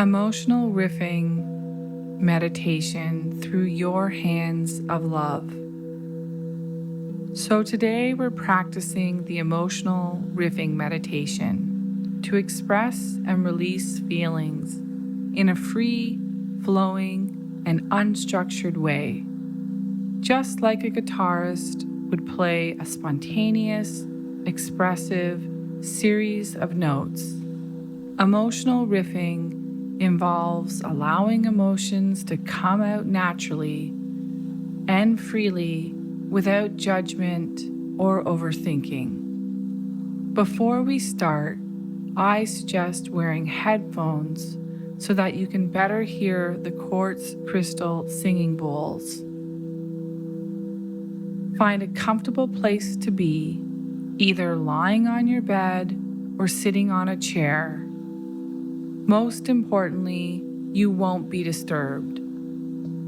Emotional riffing meditation through your hands of love. So today we're practicing the emotional riffing meditation to express and release feelings in a free, flowing, and unstructured way, just like a guitarist would play a spontaneous, expressive series of notes. Emotional riffing involves allowing emotions to come out naturally and freely without judgment or overthinking. Before we start, I suggest wearing headphones so that you can better hear the quartz crystal singing bowls. Find a comfortable place to be, either lying on your bed or sitting on a chair. Most importantly, you won't be disturbed.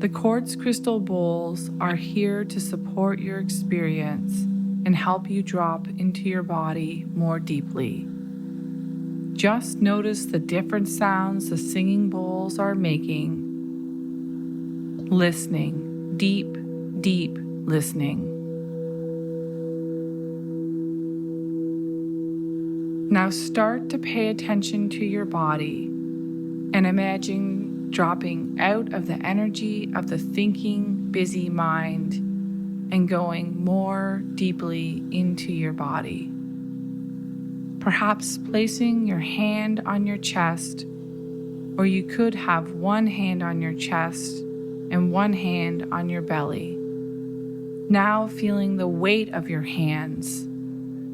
The quartz crystal bowls are here to support your experience and help you drop into your body more deeply. Just notice the different sounds the singing bowls are making. Listening, deep, deep listening. Now start to pay attention to your body and imagine dropping out of the energy of the thinking, busy mind and going more deeply into your body. Perhaps placing your hand on your chest, or you could have one hand on your chest and one hand on your belly. Now feeling the weight of your hands,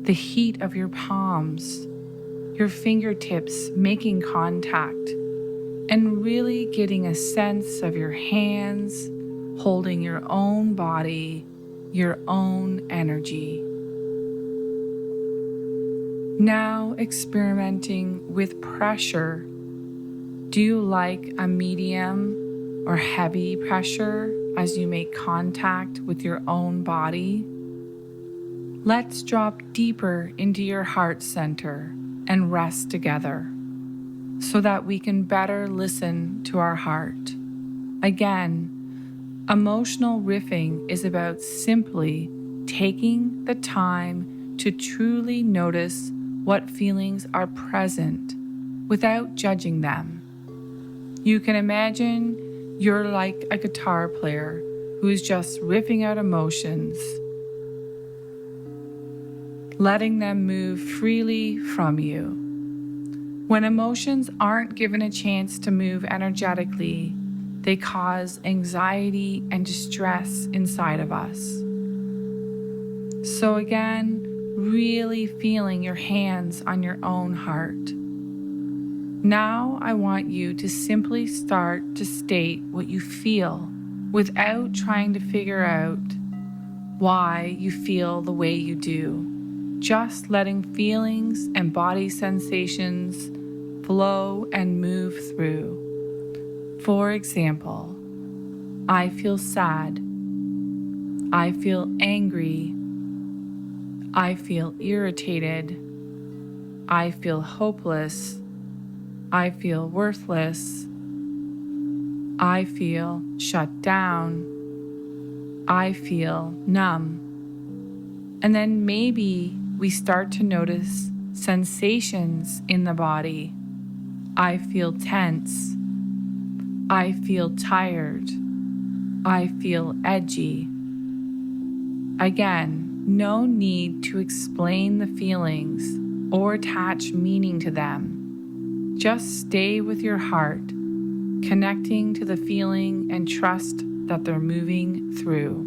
the heat of your palms, your fingertips making contact, and really getting a sense of your hands holding your own body, your own energy. Now experimenting with pressure. Do you like a medium or heavy pressure as you make contact with your own body? Let's drop deeper into your heart center and rest together so that we can better listen to our heart. Again, emotional riffing is about simply taking the time to truly notice what feelings are present without judging them. You can imagine you're like a guitar player who is just riffing out emotions, letting them move freely from you. When emotions aren't given a chance to move energetically, they cause anxiety and distress inside of us. So again, really feeling your hands on your own heart. Now I want you to simply start to state what you feel without trying to figure out why you feel the way you do. Just letting feelings and body sensations flow and move through. For example, I feel sad. I feel angry. I feel irritated. I feel hopeless. I feel worthless. I feel shut down. I feel numb. And then maybe we start to notice sensations in the body. I feel tense. I feel tired. I feel edgy. Again, no need to explain the feelings or attach meaning to them. Just stay with your heart, connecting to the feeling and trust that they're moving through.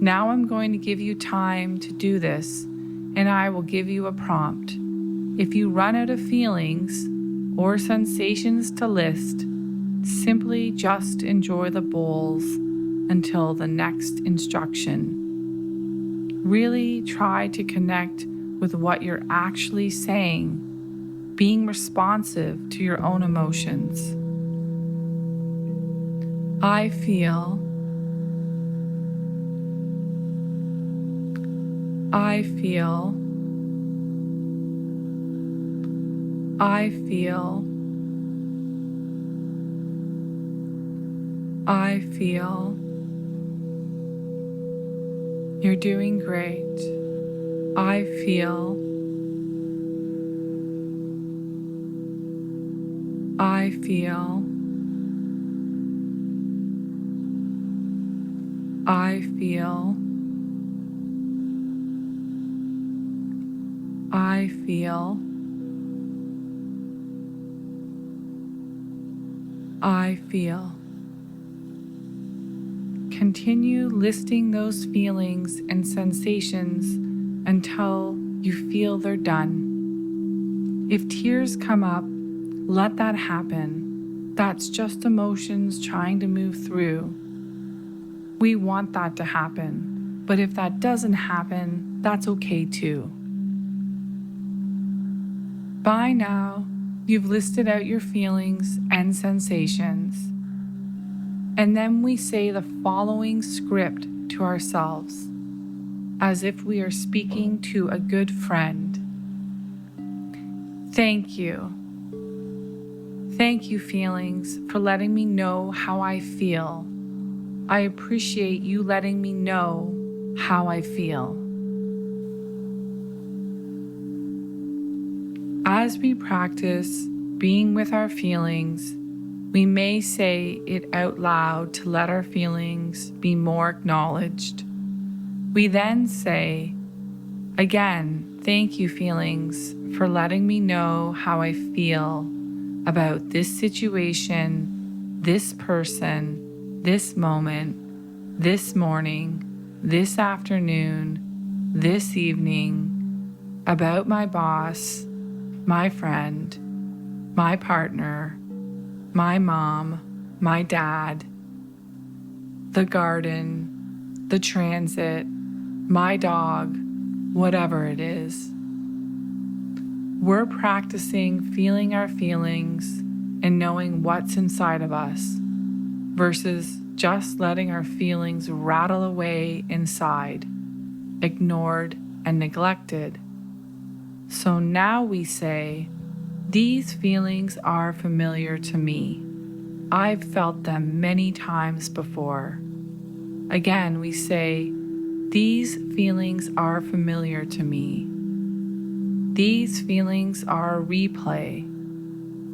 Now I'm going to give you time to do this, and I will give you a prompt. If you run out of feelings or sensations to list, simply just enjoy the bowls until the next instruction. Really try to connect with what you're actually saying, being responsive to your own emotions. I feel. I feel. I feel. I feel. You're doing great. I feel. I feel. I feel. I feel. I feel. Continue listing those feelings and sensations until you feel they're done. If tears come up, let that happen. That's just emotions trying to move through. We want that to happen, but if that doesn't happen, that's okay too. By now, you've listed out your feelings and sensations. And then we say the following script to ourselves, as if we are speaking to a good friend. Thank you. Thank you, feelings, for letting me know how I feel. I appreciate you letting me know how I feel. As we practice being with our feelings, we may say it out loud to let our feelings be more acknowledged. We then say, again, thank you, feelings, for letting me know how I feel about this situation, this person, this moment, this morning, this afternoon, this evening, about my boss, my friend, my partner, my mom, my dad, the garden, the transit, my dog, whatever it is. We're practicing feeling our feelings and knowing what's inside of us versus just letting our feelings rattle away inside, ignored and neglected. So now we say, these feelings are familiar to me. I've felt them many times before. Again, we say, these feelings are familiar to me. These feelings are a replay.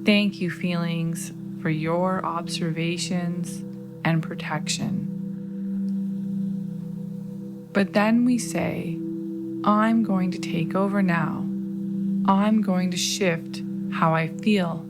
Thank you, feelings, for your observations and protection. But then we say, I'm going to take over now. I'm going to shift how I feel.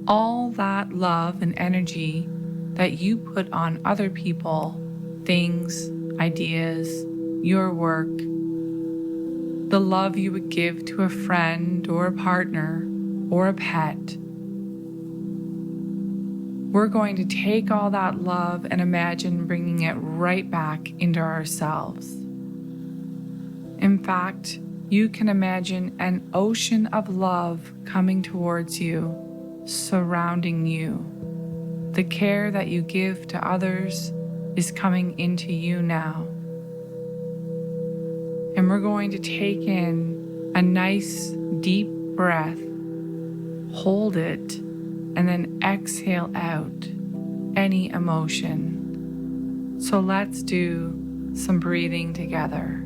All that love and energy that you put on other people, things, ideas, your work, the love you would give to a friend or a partner or a pet. We're going to take all that love and imagine bringing it right back into ourselves. In fact, you can imagine an ocean of love coming towards you, surrounding you. The care that you give to others is coming into you now. And we're going to take in a nice deep breath, hold it, and then exhale out any emotion. So let's do some breathing together.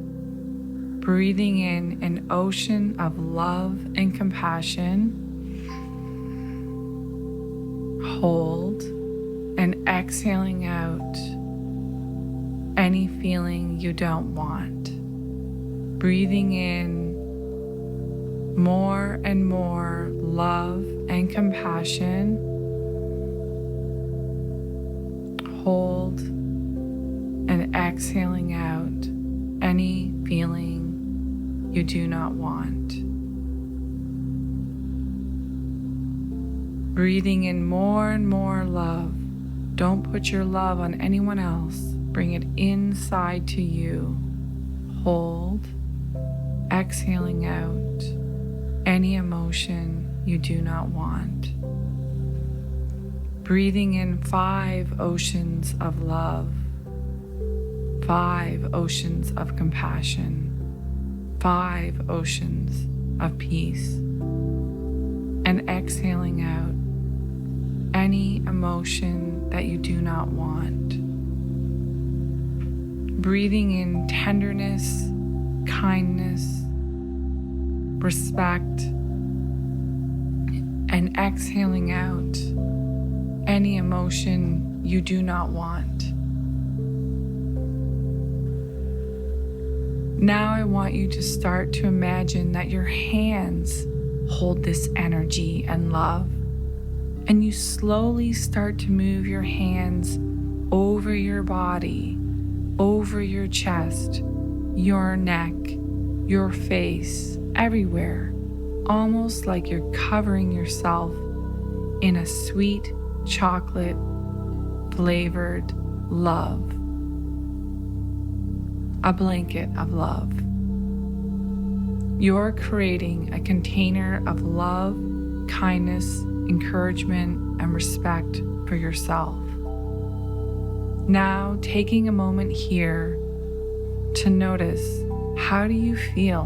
Breathing in an ocean of love and compassion. Hold, and exhaling out any feeling you don't want. Breathing in more and more love and compassion. Hold, and exhaling out any feeling you do not want. Breathing in more and more love. Don't put your love on anyone else. Bring it inside to you. Hold, exhaling out any emotion you do not want. Breathing in 5 oceans of love, 5 oceans of compassion, 5 oceans of peace, and exhaling out any emotion that you do not want. Breathing in tenderness, kindness, respect, and exhaling out any emotion you do not want. Now I want you to start to imagine that your hands hold this energy and love, and you slowly start to move your hands over your body, over your chest, your neck, your face, everywhere, almost like you're covering yourself in a sweet chocolate flavored love, a blanket of love. You're creating a container of love, kindness, encouragement, and respect for yourself. Now, taking a moment here to notice, how do you feel?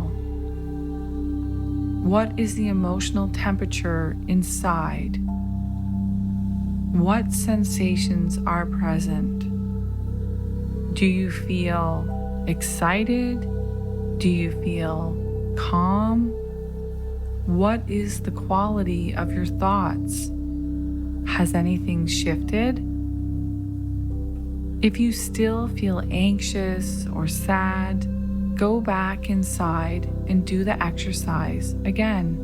What is the emotional temperature inside? What sensations are present? Do you feel excited? Do you feel calm? What is the quality of your thoughts? Has anything shifted? If you still feel anxious or sad, go back inside and do the exercise again.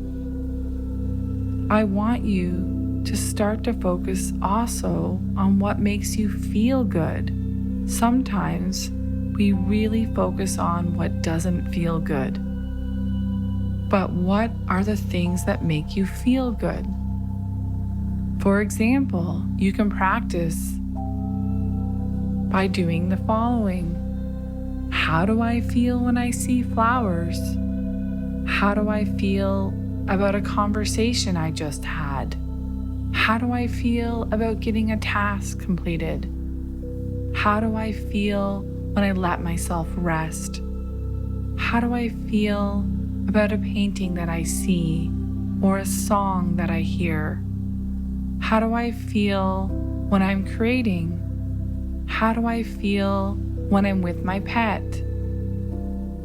I want you to start to focus also on what makes you feel good. Sometimes we really focus on what doesn't feel good. But what are the things that make you feel good? For example, you can practice by doing the following. How do I feel when I see flowers? How do I feel about a conversation I just had? How do I feel about getting a task completed? How do I feel when I let myself rest? How do I feel about a painting that I see or a song that I hear? How do I feel when I'm creating? How do I feel when I'm with my pet?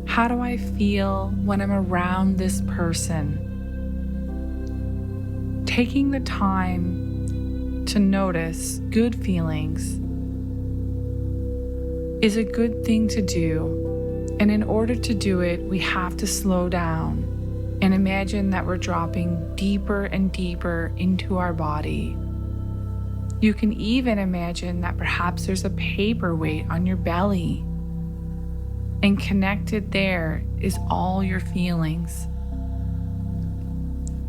How do I feel when I'm around this person? Taking the time to notice good feelings is a good thing to do, and in order to do it, we have to slow down and imagine that we're dropping deeper and deeper into our body. You can even imagine that perhaps there's a paperweight on your belly, and connected there is all your feelings.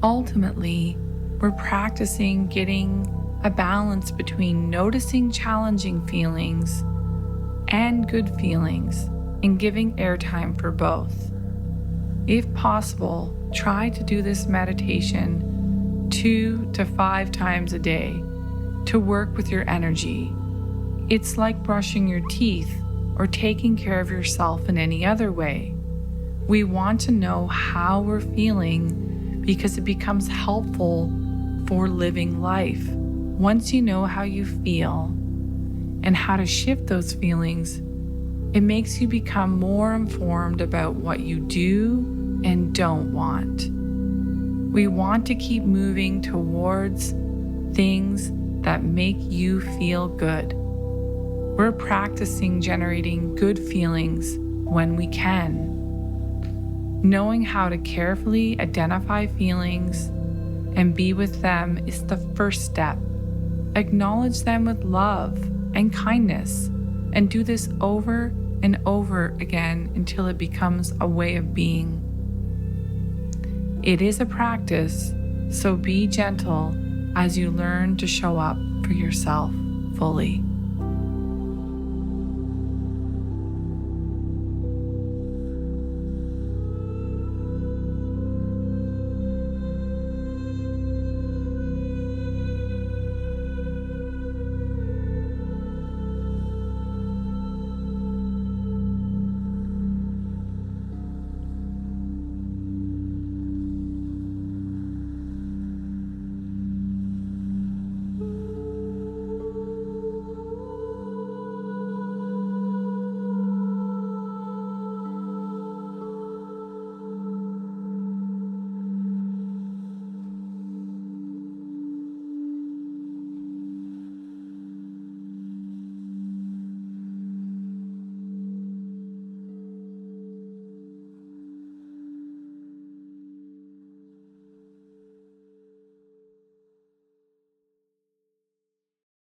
Ultimately, we're practicing getting a balance between noticing challenging feelings and good feelings and giving airtime for both. If possible, try to do this meditation 2 to 5 times a day to work with your energy. It's like brushing your teeth or taking care of yourself in any other way. We want to know how we're feeling because it becomes helpful for living life. Once you know how you feel and how to shift those feelings, it makes you become more informed about what you do and don't want. We want to keep moving towards things that make you feel good. We're practicing generating good feelings when we can. Knowing how to carefully identify feelings and be with them is the first step. Acknowledge them with love and kindness, and do this over and over again until it becomes a way of being. It is a practice, so be gentle as you learn to show up for yourself fully.